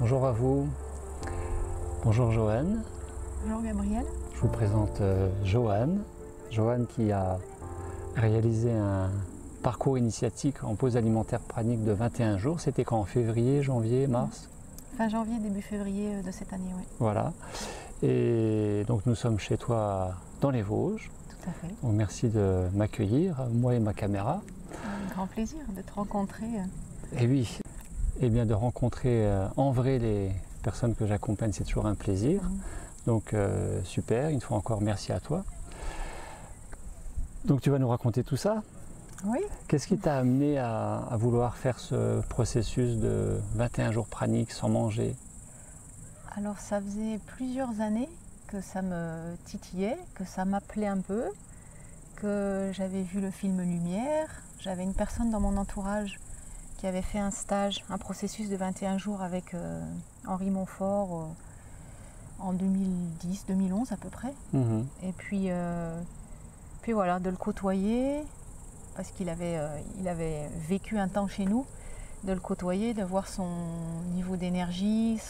Bonjour à vous. Bonjour Joanne. Bonjour Gabriel. Je vous présente Joanne. Joanne qui a réalisé un parcours initiatique en pause alimentaire pranique de 21 jours. C'était quand? En février, janvier, mars? Fin janvier, début février de cette année, oui. Voilà. Et donc nous sommes chez toi dans les Vosges. Tout à fait. Donc merci de m'accueillir, moi et ma caméra. Un grand plaisir de te rencontrer. Et oui, et bien de rencontrer en vrai les personnes que j'accompagne, c'est toujours un plaisir. Donc super, une fois encore merci à toi. Donc tu vas nous raconter tout ça? Oui. Qu'est-ce qui t'a amené à vouloir faire ce processus de 21 jours praniques sans manger? Alors ça faisait plusieurs années que ça me titillait, que ça m'appelait un peu, que j'avais vu le film Lumière. J'avais une personne dans mon entourage qui avait fait un stage, un processus de 21 jours avec Henri Montfort en 2010-2011 à peu près. Et puis voilà, de le côtoyer, parce qu'il avait vécu un temps chez nous, de le côtoyer, de voir son niveau d'énergie,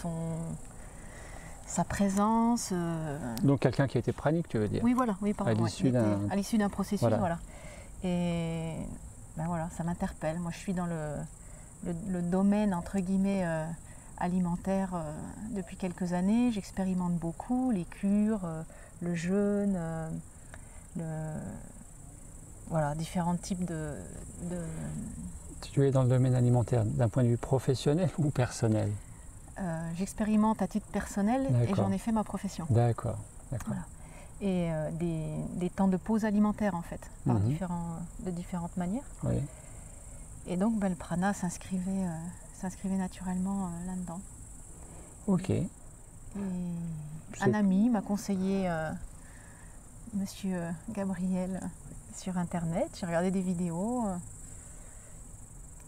sa présence. Donc quelqu'un qui a été pranique, tu veux dire? Oui, voilà, oui, pardon. À l'issue d'un processus, voilà. Et ben voilà, ça m'interpelle. Moi, je suis dans le domaine, entre guillemets, alimentaire depuis quelques années. J'expérimente beaucoup les cures, le jeûne, voilà, différents types de... Tu es dans le domaine alimentaire d'un point de vue professionnel ou personnel? J'expérimente à titre personnel et j'en ai fait ma profession. D'accord. Voilà. Et des temps de pause alimentaire en fait, de différentes manières. Oui. Et donc le prana s'inscrivait naturellement là-dedans. Ok. Et un ami m'a conseillé Monsieur Gabriel sur internet, j'ai regardé des vidéos.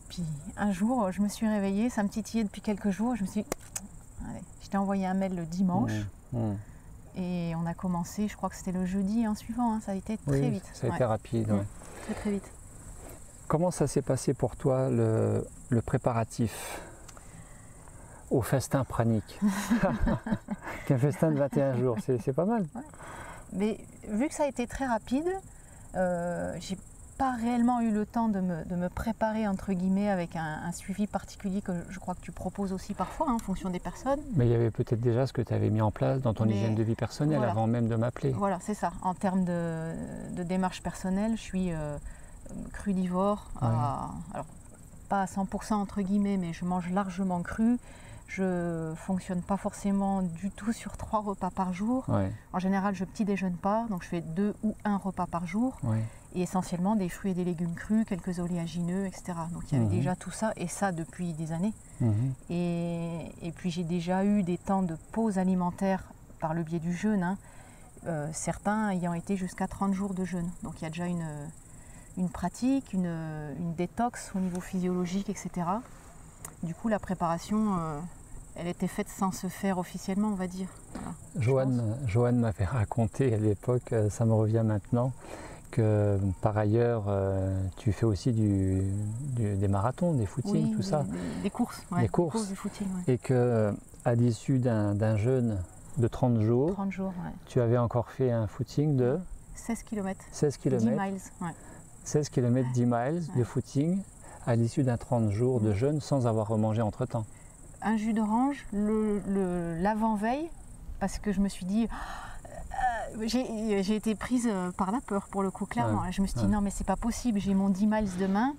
Puis un jour, je me suis réveillée, ça me titillait depuis quelques jours, je me suis dit, allez, je t'ai envoyé un mail le dimanche. Et on a commencé, je crois que c'était le jeudi suivant, ça a été très vite. Ça a été rapide. Très très vite. Comment ça s'est passé pour toi le préparatif au festin pranique? Un festin de 21 jours, c'est pas mal. Mais vu que ça a été très rapide, j'ai pas réellement eu le temps de me préparer entre guillemets avec un suivi particulier que je crois que tu proposes aussi parfois en fonction des personnes. Mais il y avait peut-être déjà ce que tu avais mis en place dans ton hygiène de vie personnelle avant même de m'appeler. Voilà, c'est ça. En termes de démarche personnelle, je suis crudivore, alors pas à 100% entre guillemets, mais je mange largement cru. Je fonctionne pas forcément du tout sur 3 repas par jour. En général, je petit déjeune pas, donc je fais 2 ou 1 repas par jour. Et essentiellement des fruits et des légumes crus, quelques oléagineux, etc. Donc il y avait déjà tout ça, et ça depuis des années. Et puis j'ai déjà eu des temps de pause alimentaire par le biais du jeûne, certains ayant été jusqu'à 30 jours de jeûne. Donc il y a déjà une pratique, une détox au niveau physiologique, etc. Du coup, la préparation, elle était faite sans se faire officiellement, on va dire. Voilà, Joanne m'avait raconté à l'époque, ça me revient maintenant, que par ailleurs, tu fais aussi des marathons, des footings, tout ça. Des courses, des courses du footing. Et qu'à l'issue d'un jeûne de 30 jours, tu avais encore fait un footing de 16 km. 16 km. 10 miles. 16 km, 10 miles de footing à l'issue d'un 30 jours de jeûne sans avoir remangé entre-temps. Un jus d'orange l'avant-veille, parce que je me suis dit, j'ai été prise par la peur pour le coup, clairement. Je me suis dit non mais c'est pas possible, j'ai mon 10 miles demain,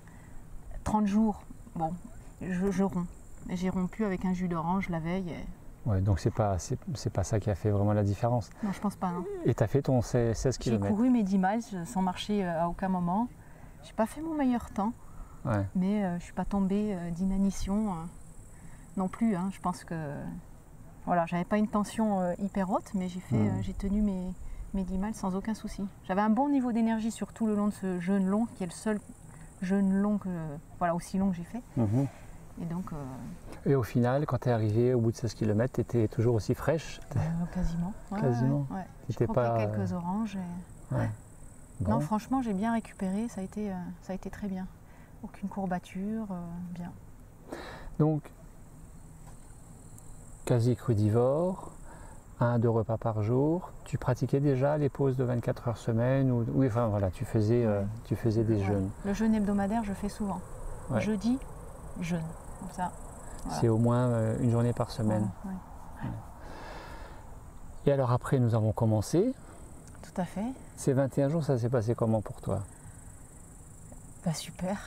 30 jours, bon, je romps. J'ai rompu avec un jus d'orange la veille. Ouais, donc c'est pas ça qui a fait vraiment la différence. Non, je pense pas. Non. Et tu as fait ton 16 km. J'ai couru mes 10 miles sans marcher à aucun moment. J'ai pas fait mon meilleur temps, mais je suis pas tombée d'inanition non plus. Je pense que voilà, j'avais pas une tension hyper haute, mais j'ai tenu mes 10 miles sans aucun souci. J'avais un bon niveau d'énergie sur tout le long de ce jeûne long, qui est le seul jeûne long aussi long que j'ai fait. Et donc, et au final, quand tu es arrivée au bout de 16 km, tu étais toujours aussi fraîche? Quasiment. Quasiment. J'ai croqué quelques oranges. Bon. Non, franchement, j'ai bien récupéré, ça a été très bien. Aucune courbature, bien. Donc, quasi crudivore, 1 à 2 repas par jour. Tu pratiquais déjà les pauses de 24 heures semaine ou, oui, enfin voilà, tu faisais des jeûnes. Le jeûne hebdomadaire, je fais souvent. Ouais. Jeudi, jeûne. Comme ça. Voilà. C'est au moins une journée par semaine. Voilà, ouais. Et alors après, nous avons commencé. Tout à fait. Ces 21 jours, ça s'est passé comment pour toi? Bah, super.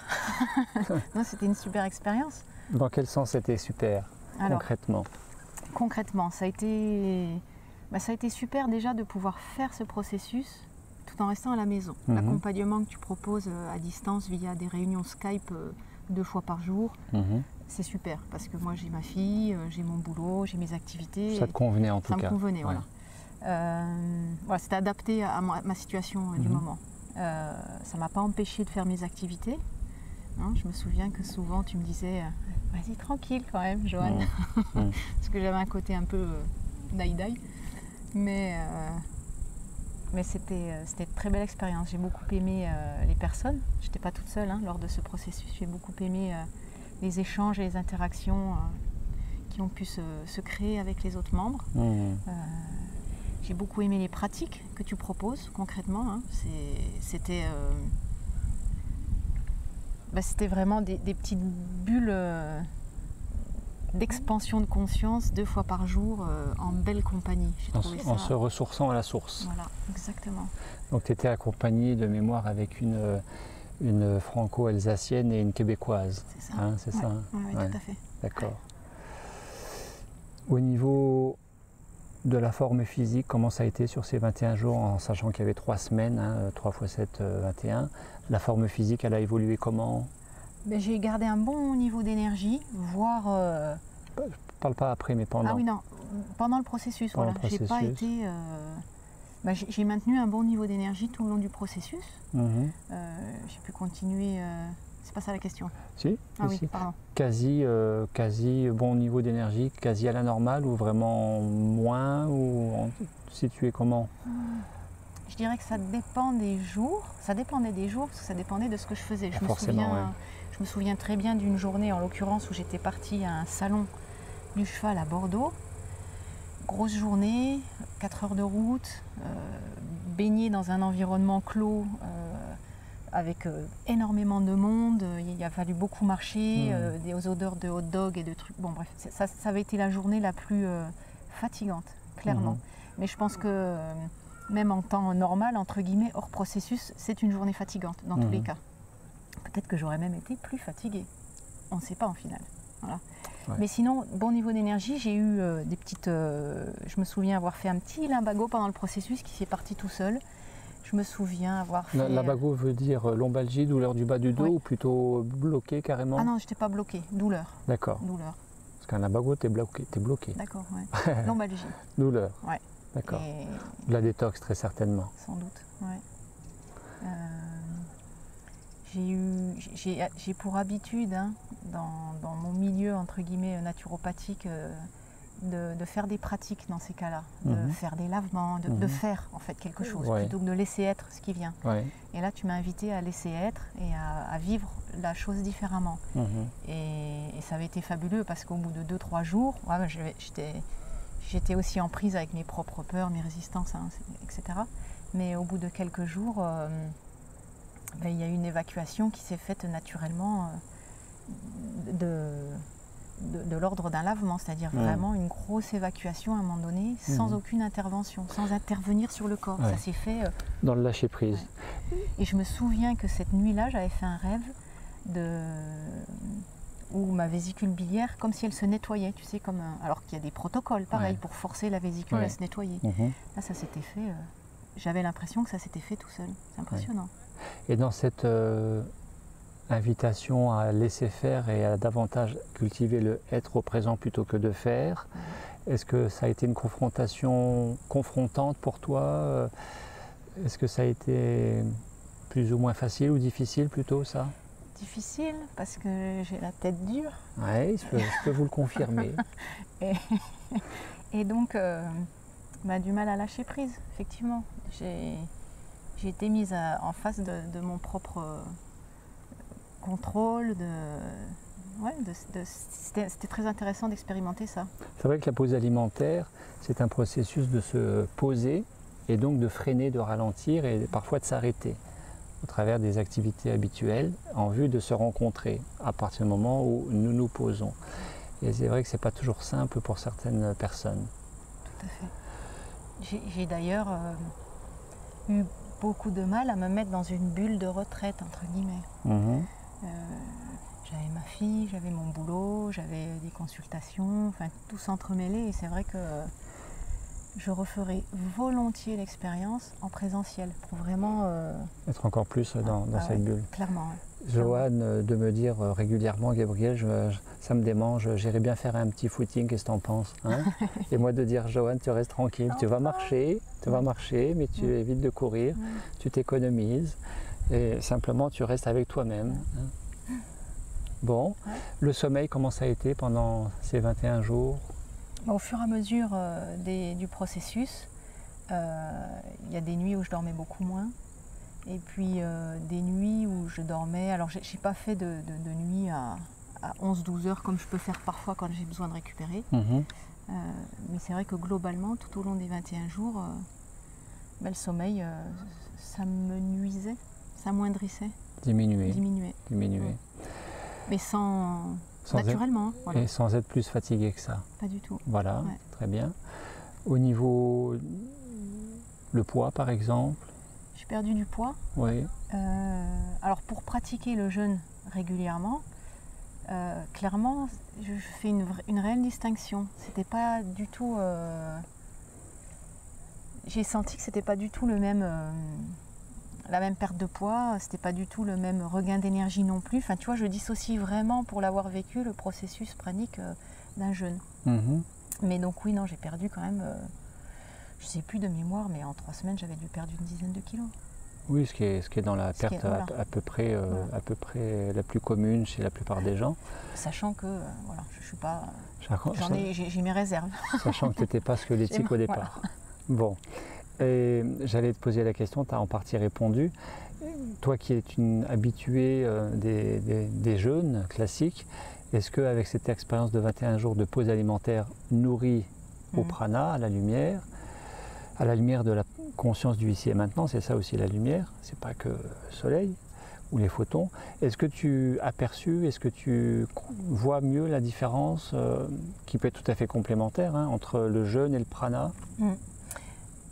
Non, c'était une super expérience. Dans quel sens c'était super, Alors, concrètement? Concrètement, ça a été super déjà de pouvoir faire ce processus tout en restant à la maison. L'accompagnement que tu proposes à distance via des réunions Skype 2 fois par jour, c'est super parce que moi j'ai ma fille, j'ai mon boulot, j'ai mes activités. Ça te convenait en tout cas? Ça me convenait, voilà. Voilà, c'était adapté à ma situation du moment. Ça ne m'a pas empêché de faire mes activités. Hein, je me souviens que souvent tu me disais vas-y tranquille quand même, Joanne. Parce que j'avais un côté un peu daï-daï. Mais c'était une très belle expérience. J'ai beaucoup aimé les personnes. Je n'étais pas toute seule lors de ce processus. J'ai beaucoup aimé les échanges et les interactions qui ont pu se créer avec les autres membres. J'ai beaucoup aimé les pratiques que tu proposes concrètement. C'était vraiment des petites bulles d'expansion de conscience 2 fois par jour en belle compagnie. En se ressourçant à la source. Voilà, exactement. Donc tu étais accompagnée de mémoire avec une franco-alsacienne et une québécoise. C'est ça. C'est ça. Oui, tout à fait. D'accord. Au niveau de la forme physique, comment ça a été sur ces 21 jours, en sachant qu'il y avait 3 semaines, 3 x 7, 21. La forme physique, elle a évolué comment? J'ai gardé un bon niveau d'énergie, voire... Je ne parle pas après, mais pendant. Ah oui, non, pendant le processus, voilà. J'ai pas été... j'ai maintenu un bon niveau d'énergie tout le long du processus. J'ai pu continuer... C'est pas ça la question. Si, ah oui, pardon. Quasi bon niveau d'énergie, quasi à la normale ou vraiment moins, ou situé comment? Je dirais que ça dépend des jours. Ça dépendait des jours parce que ça dépendait de ce que je faisais. Je me souviens très bien d'une journée en l'occurrence où j'étais partie à un salon du cheval à Bordeaux. Grosse journée, 4 heures de route, baignée dans un environnement clos avec énormément de monde. Il a fallu beaucoup marcher, des odeurs de hot dog et de trucs. Bon bref, ça avait été la journée la plus fatigante, clairement. Mais je pense que même en temps normal, entre guillemets, hors processus, c'est une journée fatigante dans tous les cas. Peut-être que j'aurais même été plus fatiguée. On ne sait pas en finale. Voilà. Ouais. Mais sinon, bon niveau d'énergie, j'ai eu des petites... je me souviens avoir fait un petit limbago pendant le processus qui s'est parti tout seul. Je me souviens avoir fait... Limbago veut dire lombalgie, douleur du bas du dos, ou plutôt bloqué carrément? Ah non, je n'étais pas bloquée, douleur. D'accord. Douleur. Parce qu'un limbago, tu es bloqué. D'accord, ouais. Lombalgie. Douleur. Ouais. D'accord. La détox, très certainement. Sans doute, ouais. J'ai pour habitude, dans mon milieu, entre guillemets, naturopathique, de faire des pratiques dans ces cas-là, de faire des lavements, de faire en fait quelque chose, plutôt que de laisser être ce qui vient. Et là, tu m'as invité à laisser être et à vivre la chose différemment. Et ça avait été fabuleux parce qu'au bout de 2-3 jours, j'étais aussi en prise avec mes propres peurs, mes résistances, etc. Mais au bout de quelques jours, il y a eu une évacuation qui s'est faite naturellement de l'ordre d'un lavement, c'est-à-dire vraiment une grosse évacuation à un moment donné, sans aucune intervention, sans intervenir sur le corps. Ça s'est fait... dans le lâcher-prise. Et je me souviens que cette nuit-là, j'avais fait un rêve où ma vésicule biliaire, comme si elle se nettoyait, tu sais, alors qu'il y a des protocoles, pareil, pour forcer la vésicule à se nettoyer. Là, ça s'était fait... J'avais l'impression que ça s'était fait tout seul. C'est impressionnant. Et dans cette invitation à laisser faire et à davantage cultiver le être au présent plutôt que de faire, est-ce que ça a été une confrontation confrontante pour toi? Est-ce que ça a été plus ou moins facile ou difficile plutôt, ça? Difficile parce que j'ai la tête dure. Oui, je peux vous le confirmer. Et donc, du mal à lâcher prise, effectivement. J'ai été mise en face de mon propre contrôle, c'était très intéressant d'expérimenter ça. C'est vrai que la pause alimentaire, c'est un processus de se poser et donc de freiner, de ralentir et parfois de s'arrêter au travers des activités habituelles en vue de se rencontrer à partir du moment où nous nous posons. Et c'est vrai que ce n'est pas toujours simple pour certaines personnes. Tout à fait. J'ai d'ailleurs eu beaucoup de mal à me mettre dans une bulle de retraite, entre guillemets. J'avais ma fille, j'avais mon boulot, j'avais des consultations, enfin tout s'entremêlait et c'est vrai que je referai volontiers l'expérience en présentiel pour vraiment être encore plus dans cette bulle. Clairement. Joanne de me dire régulièrement, Gabriel, ça me démange, j'irais bien faire un petit footing, qu'est-ce que t'en penses, hein? Et moi de dire, Joanne, tu restes tranquille, tu vas marcher, mais tu évites de courir, tu t'économises et simplement tu restes avec toi-même. Hein? Bon, le sommeil, comment ça a été pendant ces 21 jours? Au fur et à mesure du processus, il y a des nuits où je dormais beaucoup moins. Et puis des nuits où je dormais, alors j'ai pas fait de nuit à 11-12 heures comme je peux faire parfois quand j'ai besoin de récupérer. Mais c'est vrai que globalement, tout au long des 21 jours, le sommeil, ça me nuisait, ça amoindrissait. Diminuer. Mais naturellement. Voilà. Et sans être plus fatigué que ça. Pas du tout. Voilà, très bien. Au niveau le poids par exemple? J'ai perdu du poids. Oui. Alors pour pratiquer le jeûne régulièrement, clairement, je fais une réelle distinction. C'était pas du tout. J'ai senti que c'était pas du tout la même perte de poids. C'était pas du tout le même regain d'énergie non plus. Enfin, tu vois, je dissocie vraiment pour l'avoir vécu le processus pranique d'un jeûne. Mais donc oui, non, j'ai perdu quand même. Je ne sais plus de mémoire, mais en 3 semaines, j'avais dû perdre une dizaine de kilos. Oui, ce qui est dans la perte à peu près la plus commune chez la plupart des gens. Sachant que je suis pas. J'ai mes réserves. Sachant que tu n'étais pas squelettique au départ. Bon. Et j'allais te poser la question, tu as en partie répondu. Toi qui es une habituée des jeûnes classiques, est-ce qu'avec cette expérience de 21 jours de pause alimentaire nourrie au prana, à la lumière de la conscience du ici et maintenant, c'est ça aussi la lumière, c'est pas que le soleil ou les photons. Est-ce que tu as perçu, est-ce que tu vois mieux la différence qui peut être tout à fait complémentaire entre le jeûne et le prana?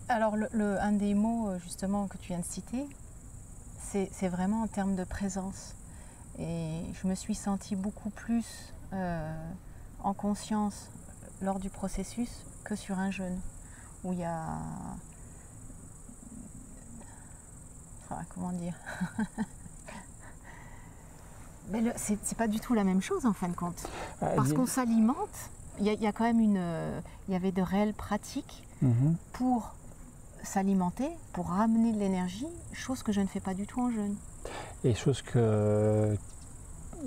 Alors un des mots justement que tu viens de citer, c'est vraiment en termes de présence. Et je me suis sentie beaucoup plus en conscience lors du processus que sur un jeûne. Où il y a... comment dire? C'est pas du tout la même chose en fin de compte. Parce qu'on s'alimente, il y a quand même il y avait de réelles pratiques pour s'alimenter, pour ramener de l'énergie, chose que je ne fais pas du tout en jeûne. Et chose que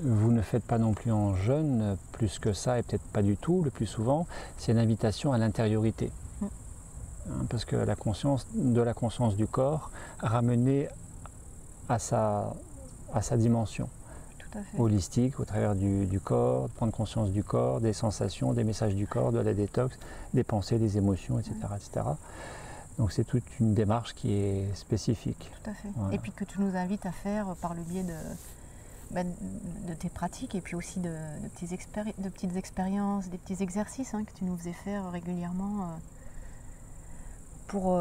vous ne faites pas non plus en jeûne, plus que ça, et peut-être pas du tout, le plus souvent, c'est l'invitation à l'intériorité. Parce que la conscience du corps ramenée à sa dimension holistique au travers du corps, prendre conscience du corps, des sensations, des messages du corps, de la détox, des pensées, des émotions, etc. etc. Donc c'est toute une démarche qui est spécifique. Tout à fait. Voilà. Et puis que tu nous invites à faire par le biais de tes pratiques et puis aussi de petites expériences, des petits exercices que tu nous faisais faire régulièrement. Pour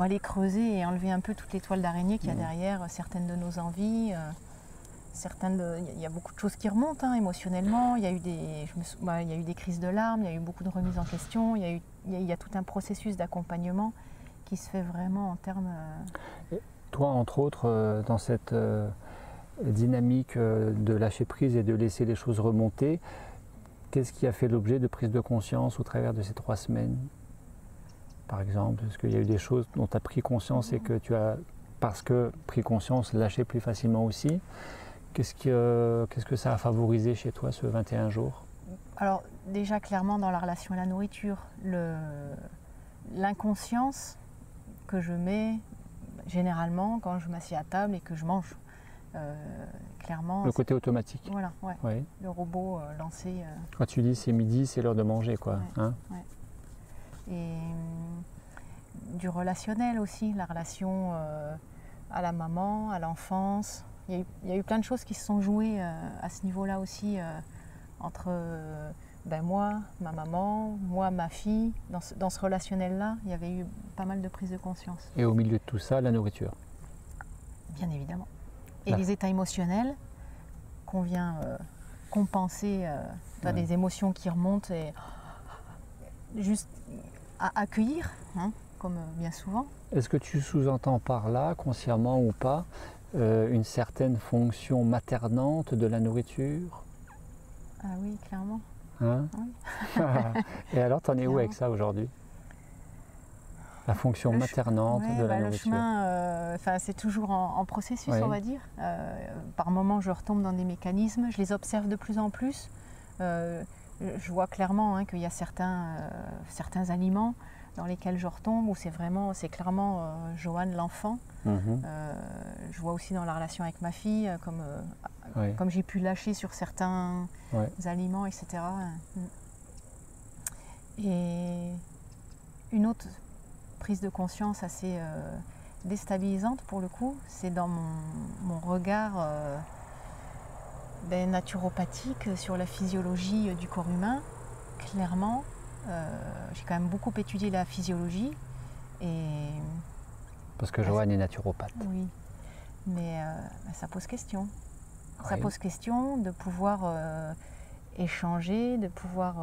aller creuser et enlever un peu toutes les toiles d'araignée qu'il y a derrière certaines de nos envies. Il y a beaucoup de choses qui remontent émotionnellement. Il y a eu des crises de larmes, il y a eu beaucoup de remises en question. Il y a tout un processus d'accompagnement qui se fait vraiment en termes... Toi, entre autres, dans cette dynamique de lâcher prise et de laisser les choses remonter, qu'est-ce qui a fait l'objet de prise de conscience au travers de ces 3 semaines ? Par exemple, est-ce qu'il y a eu des choses dont tu as pris conscience et que tu as, parce que pris conscience, lâché plus facilement aussi? Qu'est-ce que ça a favorisé chez toi, ce 21 jours? Alors déjà, clairement, dans la relation à la nourriture, l'inconscience que je mets généralement quand je m'assieds à table et que je mange. Clairement. Le côté automatique. Voilà, ouais. Ouais. Le robot lancé. Quand tu dis c'est midi, c'est l'heure de manger, quoi. Ouais, Hein? ouais. Et du relationnel aussi, la relation à la maman, à l'enfance. Il y a eu plein de choses qui se sont jouées à ce niveau-là aussi, entre moi, ma maman, moi, ma fille. Dans ce relationnel-là, il y avait eu pas mal de prise de conscience. Et au milieu de tout ça, la nourriture. Bien évidemment. Et Là. les états émotionnels qu'on vient compenser, des émotions qui remontent et juste à accueillir, hein, comme bien souvent. Est-ce que tu sous-entends par là, consciemment ou pas, une certaine fonction maternante de la nourriture? Ah oui, clairement. Hein? Oui. Et alors, t'en es où avec Clairement. ça aujourd'hui? La fonction maternante ouais, de la le nourriture. chemin, c'est toujours en processus, Oui. on va dire. Par moments, je retombe dans des mécanismes, je les observe de plus en plus. Je vois clairement qu'il y a certains aliments dans lesquels je retombe, où c'est clairement Joanne l'enfant. Je vois aussi dans la relation avec ma fille, comme j'ai pu lâcher sur certains aliments, etc. Et une autre prise de conscience assez déstabilisante pour le coup, c'est dans mon regard naturopathique sur la physiologie du corps humain. Clairement, j'ai quand même beaucoup étudié la physiologie. Parce que Joanne est naturopathe. Oui, mais ça pose question. Oui. Ça pose question de pouvoir échanger, de pouvoir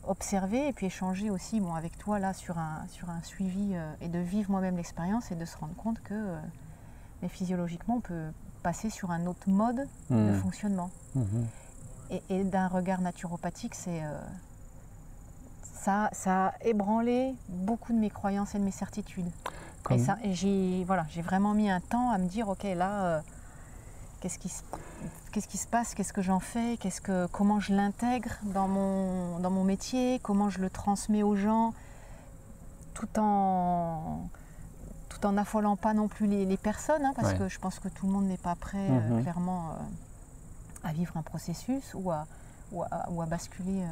observer et puis échanger aussi avec toi là sur un suivi et de vivre moi-même l'expérience et de se rendre compte que physiologiquement on peut passer sur un autre mode de fonctionnement. Et d'un regard naturopathique, ça a ébranlé beaucoup de mes croyances et de mes certitudes. Et j'ai vraiment mis un temps à me dire, ok, là, qu'est-ce qui se passe, qu'est-ce que j'en fais, comment je l'intègre dans mon métier, comment je le transmets aux gens, tout en n'affolant pas non plus les personnes, hein, parce que je pense que tout le monde n'est pas prêt, clairement, à vivre un processus ou à basculer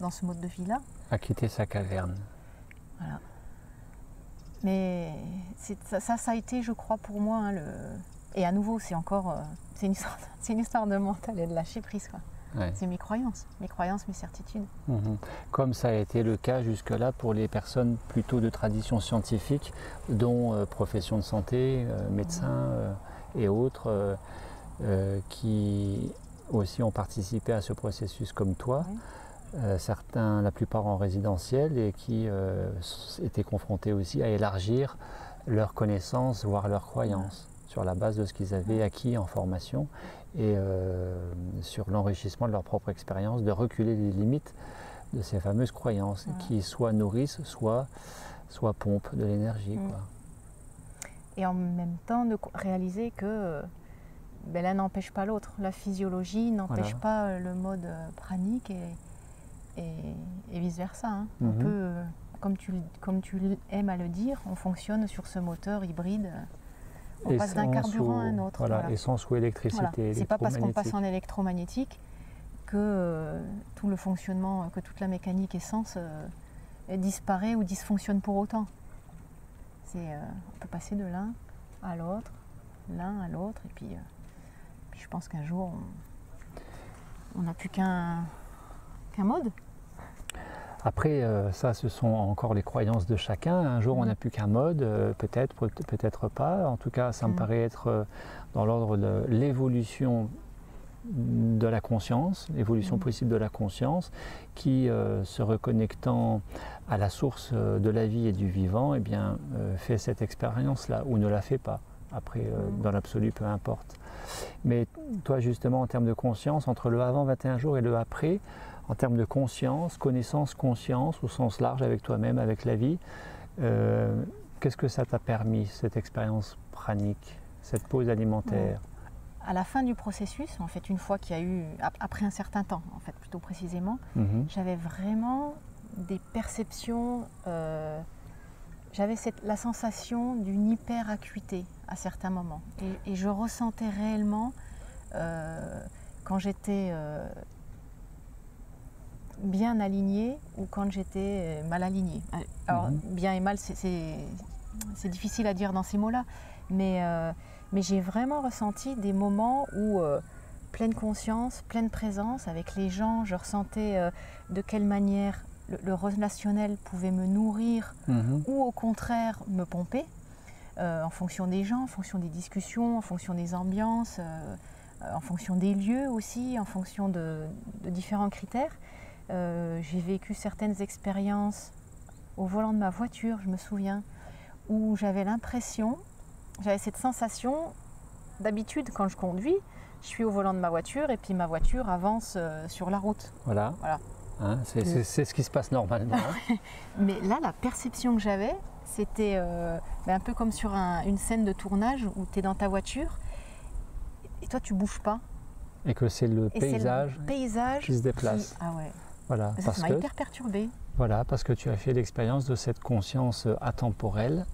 dans ce mode de vie-là. À quitter sa caverne. Voilà. Mais ça a été, je crois, pour moi, hein, et à nouveau, c'est une histoire de mental et de lâcher prise, quoi. Ouais. C'est mes croyances, mes certitudes. Comme ça a été le cas jusque-là pour les personnes plutôt de tradition scientifique, dont profession de santé, médecins et autres, qui aussi ont participé à ce processus comme toi. Certains, la plupart en résidentiel, et qui étaient confrontés aussi à élargir leurs connaissances, voire leurs croyances, sur la base de ce qu'ils avaient acquis en formation et sur l'enrichissement de leur propre expérience, de reculer les limites de ces fameuses croyances qui soit nourrissent, soit pompent de l'énergie. Et en même temps, de réaliser que l'un n'empêche pas l'autre. La physiologie n'empêche pas le mode pranique et vice-versa. Hein. On peut, comme tu aimes à le dire, on fonctionne sur ce moteur hybride. On passe d'un carburant à un autre. Essence ou électricité. C'est pas parce qu'on passe en électromagnétique que tout le fonctionnement, que toute la mécanique essence disparaît ou dysfonctionne pour autant. On peut passer de l'un à l'autre, et puis je pense qu'un jour on n'a plus qu'un mode. Après, ça, ce sont encore les croyances de chacun. Un jour, on n'a plus qu'un mode, peut-être pas. En tout cas, ça me paraît être dans l'ordre de l'évolution de la conscience, l'évolution possible de la conscience, qui, se reconnectant à la source de la vie et du vivant, fait cette expérience-là, ou ne la fait pas. Après, dans l'absolu, peu importe. Mais toi, justement, en termes de conscience, entre le avant 21 jours et le après, en termes de conscience, connaissance, conscience, au sens large, avec toi-même, avec la vie, qu'est-ce que ça t'a permis, cette expérience pranique, cette pause alimentaire? À la fin du processus, en fait, une fois qu'il y a eu, après un certain temps, en fait, plutôt précisément, j'avais vraiment des perceptions j'avais la sensation d'une hyper-acuité à certains moments. Et je ressentais réellement, quand j'étais bien alignée ou quand j'étais mal alignée. Alors, bien et mal, c'est difficile à dire dans ces mots-là, mais j'ai vraiment ressenti des moments où, pleine conscience, pleine présence, avec les gens, je ressentais de quelle manière le relationnel pouvait me nourrir ou au contraire me pomper, en fonction des gens, en fonction des discussions, en fonction des ambiances, en fonction des lieux aussi, en fonction de différents critères. J'ai vécu certaines expériences au volant de ma voiture, je me souviens, où j'avais cette sensation, d'habitude quand je conduis, je suis au volant de ma voiture et puis ma voiture avance sur la route. Voilà. Hein, c'est ce qui se passe normalement. Mais là, la perception que j'avais, c'était un peu comme sur une scène de tournage où tu es dans ta voiture et toi tu bouges pas. Et que c'est le paysage qui se déplace. Ah ouais. Voilà, ça m'a hyper perturbée. Voilà, parce que tu as fait l'expérience de cette conscience atemporelle,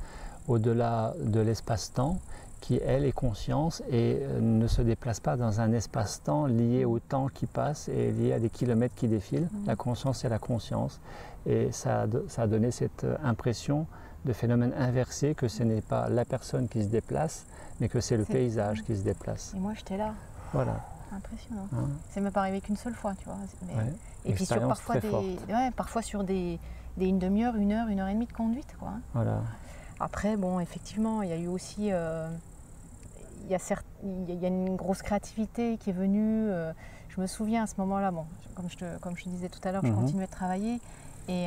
au-delà de l'espace-temps, qui elle est conscience et ne se déplace pas dans un espace-temps lié au temps qui passe et lié à des kilomètres qui défilent. La conscience, c'est la conscience. Et ça a donné cette impression de phénomène inversé, que ce n'est pas la personne qui se déplace, mais que c'est le paysage qui se déplace. Et moi, j'étais là. Voilà. Impressionnant. Ça m'est pas arrivé qu'une seule fois, tu vois. Mais... Ouais. Et puis parfois sur une demi-heure, une heure et demie de conduite, quoi. Voilà. Après, bon, effectivement, il y a eu aussi, il y a une grosse créativité qui est venue. Je me souviens à ce moment-là, bon, comme je te disais tout à l'heure, je continuais de travailler et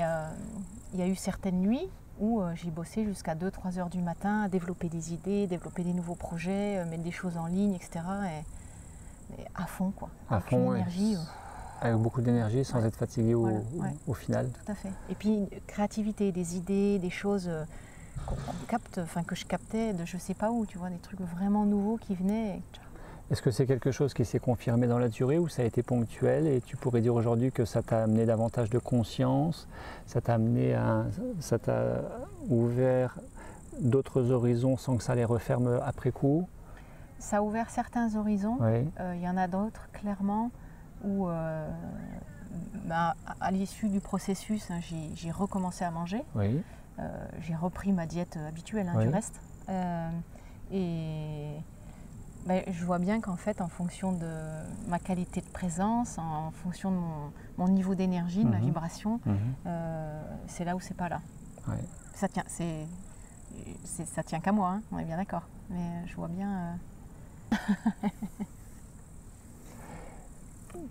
il y a eu certaines nuits où j'ai bossé jusqu'à 2-3 heures du matin à développer des idées, développer des nouveaux projets, mettre des choses en ligne, etc. Et à fond, quoi. Avec une énergie. Avec beaucoup d'énergie, sans être fatigué au final. Tout à fait. Et puis une créativité, des idées, des choses qu'on capte, enfin que je captais de je sais pas où, tu vois, des trucs vraiment nouveaux qui venaient. Est-ce que c'est quelque chose qui s'est confirmé dans la durée ou ça a été ponctuel et tu pourrais dire aujourd'hui que ça t'a amené davantage de conscience, ça t'a ouvert d'autres horizons sans que ça les referme après coup? Ça a ouvert certains horizons, y en a d'autres clairement où à l'issue du processus, j'ai recommencé à manger, j'ai repris ma diète habituelle du reste et je vois bien qu'en fait en fonction de ma qualité de présence, en fonction de mon niveau d'énergie, de ma vibration, c'est là ou c'est pas là. Ça tient qu'à moi, hein, on est bien d'accord, mais je vois bien...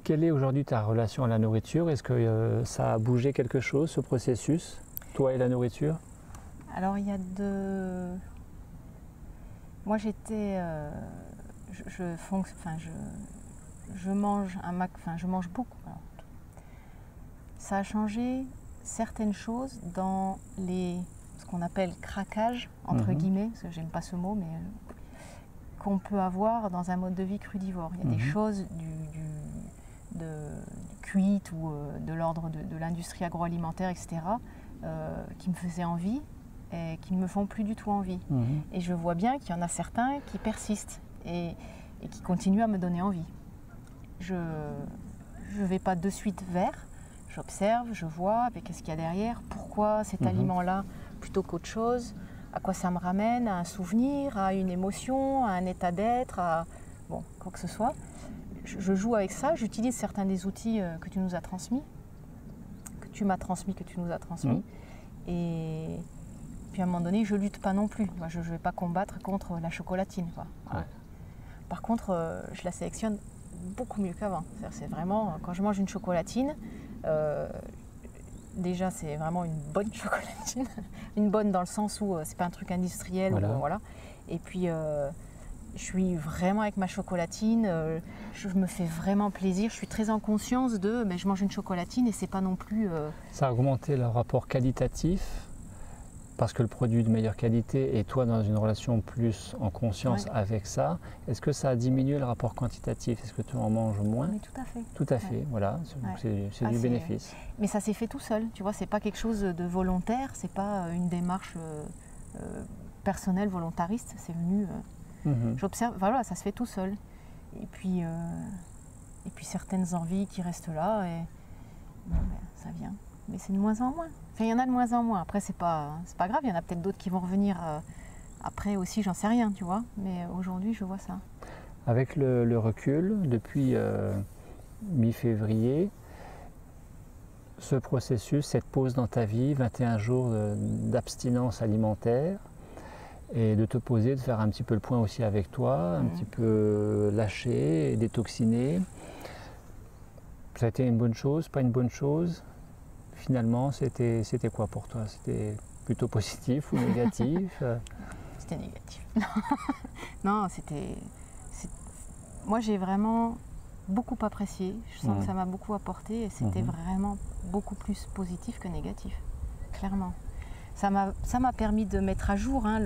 Quelle est aujourd'hui ta relation à la nourriture? Est-ce que ça a bougé quelque chose, ce processus, toi et la nourriture? Alors il y a moi j'étais... je mange beaucoup. Alors, ça a changé certaines choses dans ce qu'on appelle craquage, entre guillemets, parce que j'aime pas ce mot, mais qu'on peut avoir dans un mode de vie crudivore. Il y a des choses de cuite ou de l'ordre de l'industrie agroalimentaire, etc., qui me faisaient envie et qui ne me font plus du tout envie. Et je vois bien qu'il y en a certains qui persistent et qui continuent à me donner envie. Je ne vais pas de suite vers, j'observe, je vois qu'est-ce qu'il y a derrière, pourquoi cet aliment-là plutôt qu'autre chose, à quoi ça me ramène, à un souvenir, à une émotion, à un état d'être, à quoi que ce soit. Je joue avec ça, j'utilise certains des outils que tu nous as transmis, que tu nous as transmis. Et puis à un moment donné, je ne lutte pas non plus. Je ne vais pas combattre contre la chocolatine. Par contre, je la sélectionne beaucoup mieux qu'avant. C'est vraiment, quand je mange une chocolatine, déjà c'est vraiment une bonne chocolatine. Une bonne dans le sens où c'est pas un truc industriel. Et puis je suis vraiment avec ma chocolatine, je me fais vraiment plaisir, je suis très en conscience je mange une chocolatine et c'est pas non plus... Ça a augmenté le rapport qualitatif parce que le produit est de meilleure qualité et toi dans une relation plus en conscience avec ça, est-ce que ça a diminué le rapport quantitatif? Est-ce que tu en manges moins? Mais tout à fait. Tout à fait, voilà, c'est du bénéfice. Mais ça s'est fait tout seul, tu vois, c'est pas quelque chose de volontaire, c'est pas une démarche personnelle, volontariste, c'est venu, j'observe, voilà, ça se fait tout seul. Et puis certaines envies qui restent là, et bon, ça vient. Mais c'est de moins en moins. Enfin, il y en a de moins en moins. Après, c'est pas grave. Il y en a peut-être d'autres qui vont revenir après aussi, j'en sais rien, tu vois. Mais aujourd'hui, je vois ça. Avec le recul, depuis mi-février, ce processus, cette pause dans ta vie, 21 jours d'abstinence alimentaire, et de te poser, de faire un petit peu le point aussi avec toi, un petit peu lâcher, détoxiner. Ça a été une bonne chose, pas une bonne chose? Finalement, c'était quoi pour toi? C'était plutôt positif ou négatif? C'était négatif. Non, moi, j'ai vraiment beaucoup apprécié. Je sens que ça m'a beaucoup apporté et c'était vraiment beaucoup plus positif que négatif, clairement. Ça m'a permis de mettre à jour, hein,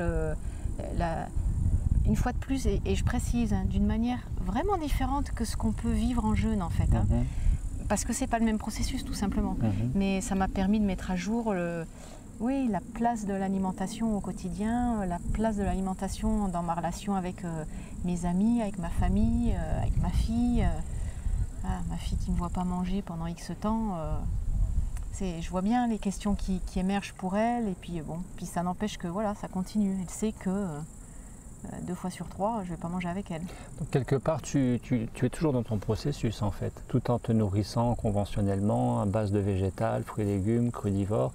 une fois de plus, et je précise, hein, d'une manière vraiment différente que ce qu'on peut vivre en jeûne, en fait. Hein. Parce que c'est pas le même processus, tout simplement. Mais ça m'a permis de mettre à jour la place de l'alimentation au quotidien, la place de l'alimentation dans ma relation avec mes amis, avec ma famille, avec ma fille. Ma fille qui ne me voit pas manger pendant X temps. Je vois bien les questions qui émergent pour elle, et puis puis ça n'empêche que voilà, ça continue. Elle sait que 2 fois sur 3, je ne vais pas manger avec elle. Donc quelque part, tu es toujours dans ton processus en fait, tout en te nourrissant conventionnellement à base de végétal, fruits et légumes, crudivores.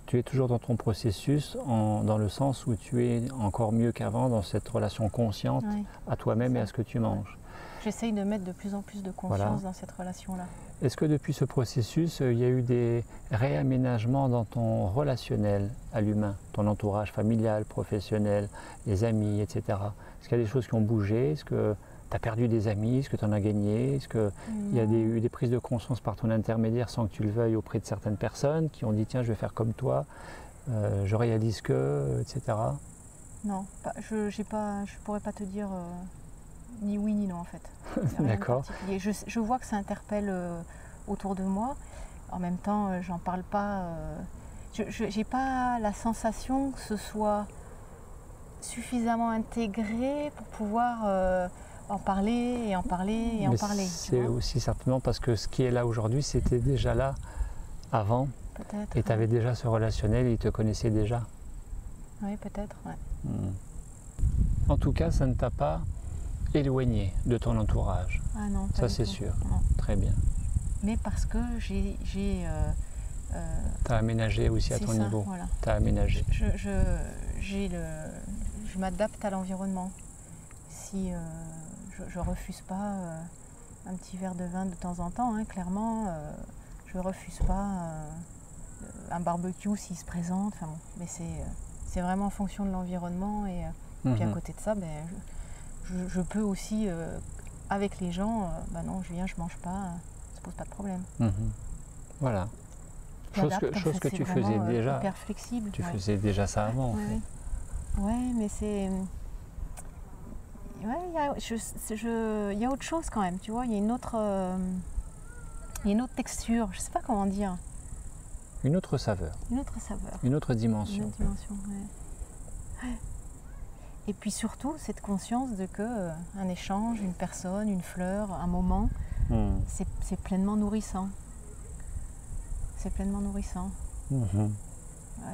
Tu es toujours dans ton processus dans le sens où tu es encore mieux qu'avant dans cette relation consciente à toi-même et à ce que tu manges. J'essaye de mettre de plus en plus de conscience dans cette relation-là. Est-ce que depuis ce processus, il y a eu des réaménagements dans ton relationnel à l'humain, ton entourage familial, professionnel, les amis, etc. Est-ce qu'il y a des choses qui ont bougé? Est-ce que tu as perdu des amis? Est-ce que tu en as gagné? Est-ce qu'il y a eu des prises de conscience par ton intermédiaire sans que tu le veuilles auprès de certaines personnes qui ont dit tiens, je vais faire comme toi, je réalise que, etc. Non, je ne pourrais pas te dire ni oui ni non en fait. D'accord. Je vois que ça interpelle autour de moi. En même temps, j'en parle pas. Je n'ai pas la sensation que ce soit suffisamment intégré pour pouvoir en parler et en parler et en parler. C'est aussi certainement parce que ce qui est là aujourd'hui, c'était déjà là avant. Peut-être. Et tu avais déjà ce relationnel, il te connaissait déjà. Oui, peut-être, ouais. En tout cas, ça ne t'a pas éloigné de ton entourage. Ah non, ça c'est sûr. Non. Très bien. Mais parce que j'ai tu as aménagé aussi à ton niveau. Voilà. Tu as aménagé. Je m'adapte à l'environnement. Si je refuse pas un petit verre de vin de temps en temps, hein, clairement, je refuse pas un barbecue s'il se présente. Enfin, bon, mais c'est vraiment en fonction de l'environnement et puis à côté de ça, je peux aussi, avec les gens, non, je viens, je mange pas, ça pose pas de problème. Voilà. Chose que tu faisais déjà. Hyper flexible. Tu faisais déjà ça avant, en fait. Ouais, mais c'est... Ouais, il y a autre chose quand même, tu vois, il y a une autre texture, je sais pas comment dire. Une autre saveur. Une autre saveur. Une autre dimension. Une autre dimension, ouais. Et puis surtout, cette conscience de que un échange, une personne, une fleur, un moment, c'est pleinement nourrissant. C'est pleinement nourrissant.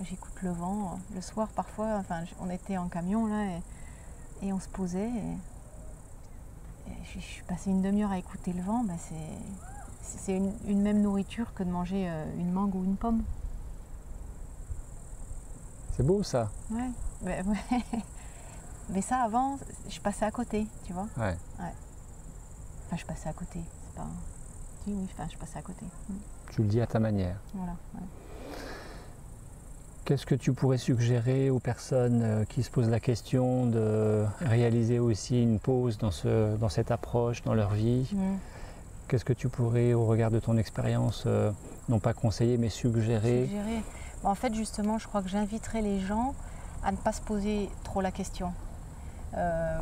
J'écoute le vent. Le soir, parfois, on était en camion là et on se posait. Et je suis passée une demi-heure à écouter le vent. C'est une même nourriture que de manger une mangue ou une pomme. C'est beau ça. Ouais. Mais ça, avant, je passais à côté, tu vois. Ouais. Enfin, je passais à côté. C'est pas... Oui, je passais à côté. Tu le dis à ta manière. Voilà. Ouais. Qu'est-ce que tu pourrais suggérer aux personnes qui se posent la question de réaliser aussi une pause dans cette approche, dans leur vie? Qu'est-ce que tu pourrais, au regard de ton expérience, non pas conseiller, mais suggérer? En fait, justement, je crois que j'inviterais les gens à ne pas se poser trop la question.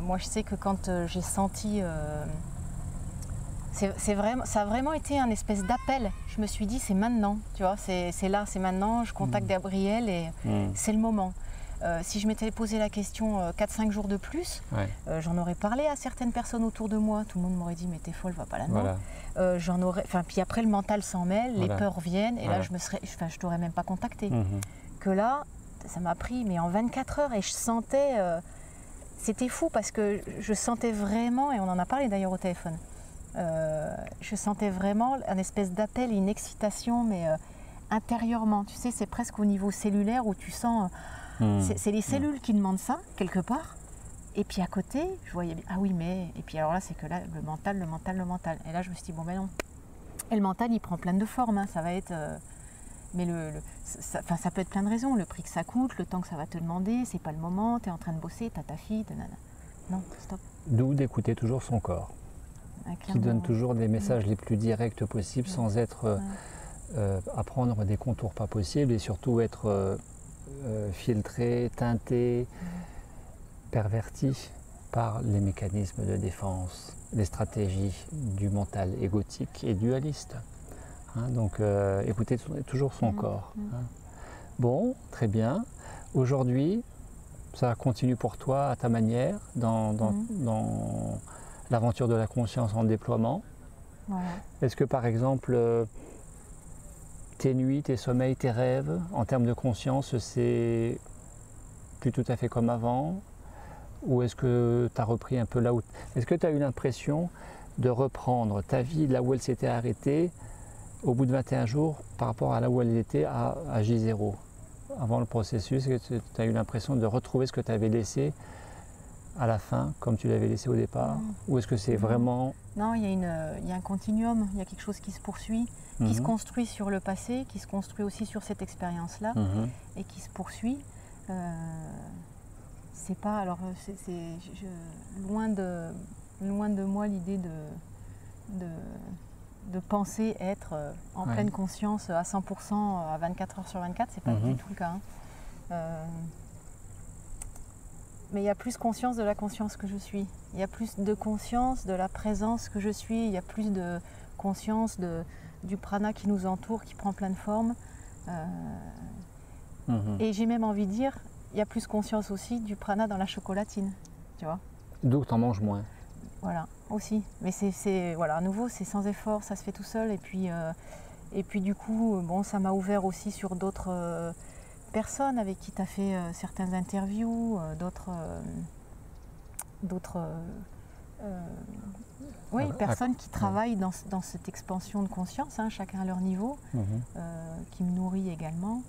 Moi, je sais que quand j'ai senti... ça a vraiment été un espèce d'appel. Je me suis dit, c'est maintenant, tu vois, c'est là, c'est maintenant, je contacte Gabriel et c'est le moment. Si je m'étais posé la question 4-5 jours de plus, j'en aurais parlé à certaines personnes autour de moi. Tout le monde m'aurait dit, mais t'es folle, va pas là-dedans. Voilà. Puis après, le mental s'en mêle, les peurs viennent, et là, je t'aurais même pas contacté. Que là, ça m'a pris, mais en 24 heures, et je sentais... c'était fou parce que je sentais vraiment, et on en a parlé d'ailleurs au téléphone, je sentais vraiment un espèce d'appel, une excitation, mais intérieurement. Tu sais, c'est presque au niveau cellulaire où tu sens... c'est les cellules qui demandent ça, quelque part. Et puis à côté, je voyais bien, ah oui, mais... Et puis alors là, c'est que là, le mental. Et là, je me suis dit, bon, ben non. Et le mental, il prend plein de formes, hein. Ça va être... mais ça peut être plein de raisons. Le prix que ça coûte, le temps que ça va te demander, c'est pas le moment, tu es en train de bosser, tu as ta fille, non, stop. D'où d'écouter toujours son corps, qui donne toujours des messages les plus directs possibles, sans être à prendre des contours pas possibles, et surtout être filtré, teinté, perverti par les mécanismes de défense, les stratégies du mental égotique et dualiste. Donc écouter toujours son corps. Bon, très bien. Aujourd'hui, ça continue pour toi à ta manière dans l'aventure de la conscience en déploiement. Est-ce que par exemple, tes nuits, tes sommeils, tes rêves, en termes de conscience, c'est plus tout à fait comme avant? Ou est-ce que tu as repris un peu là où... Est-ce que tu as eu l'impression de reprendre ta vie là où elle s'était arrêtée au bout de 21 jours par rapport à là où elle était à J0 avant le processus? Est-ce que tu as eu l'impression de retrouver ce que tu avais laissé à la fin, comme tu l'avais laissé au départ? Ou est-ce que c'est vraiment... Non, il y a un continuum, il y a quelque chose qui se poursuit, qui se construit sur le passé, qui se construit aussi sur cette expérience-là, et qui se poursuit. C'est pas... Alors, loin de moi l'idée de penser être en pleine conscience à 100% à 24 heures sur 24, c'est pas du tout le cas. Mais il y a plus conscience de la conscience que je suis. Il y a plus de conscience de la présence que je suis. Il y a plus de conscience du prana qui nous entoure, qui prend plein de formes. Et j'ai même envie de dire, il y a plus conscience aussi du prana dans la chocolatine, tu vois. D'où tu en manges moins. Voilà, aussi. Mais voilà, à nouveau, c'est sans effort, ça se fait tout seul. Et puis du coup, bon, ça m'a ouvert aussi sur d'autres personnes avec qui tu as fait certaines interviews, personnes qui travaillent dans cette expansion de conscience, hein, chacun à leur niveau, qui me nourrit également.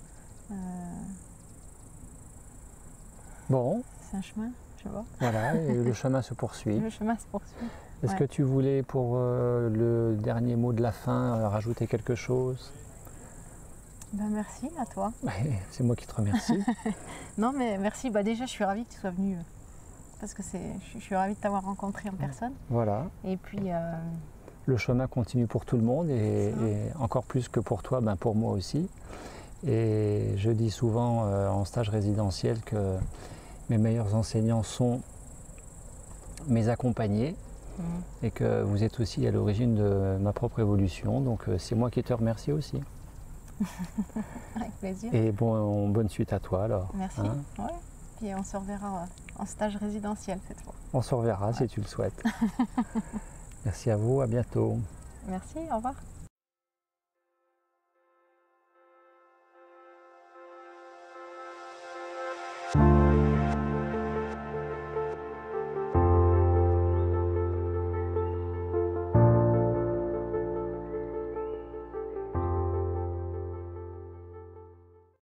Bon. C'est un chemin, je vois. Voilà, et le chemin se poursuit. Le chemin se poursuit. Est-ce que tu voulais, pour le dernier mot de la fin, rajouter quelque chose? Ben merci à toi. C'est moi qui te remercie. Non, mais merci. Bah, déjà, je suis ravie que tu sois venu, parce que je suis ravie de t'avoir rencontré en personne. Voilà. Et puis... Le chemin continue pour tout le monde, et encore plus que pour toi, ben pour moi aussi. Et je dis souvent en stage résidentiel que mes meilleurs enseignants sont mes accompagnés, et que vous êtes aussi à l'origine de ma propre évolution. Donc c'est moi qui te remercie aussi. Avec plaisir. Et bonne suite à toi alors. Merci. Ouais. Puis on se reverra en stage résidentiel cette fois. On se reverra si tu le souhaites. Merci à vous, à bientôt. Merci, au revoir.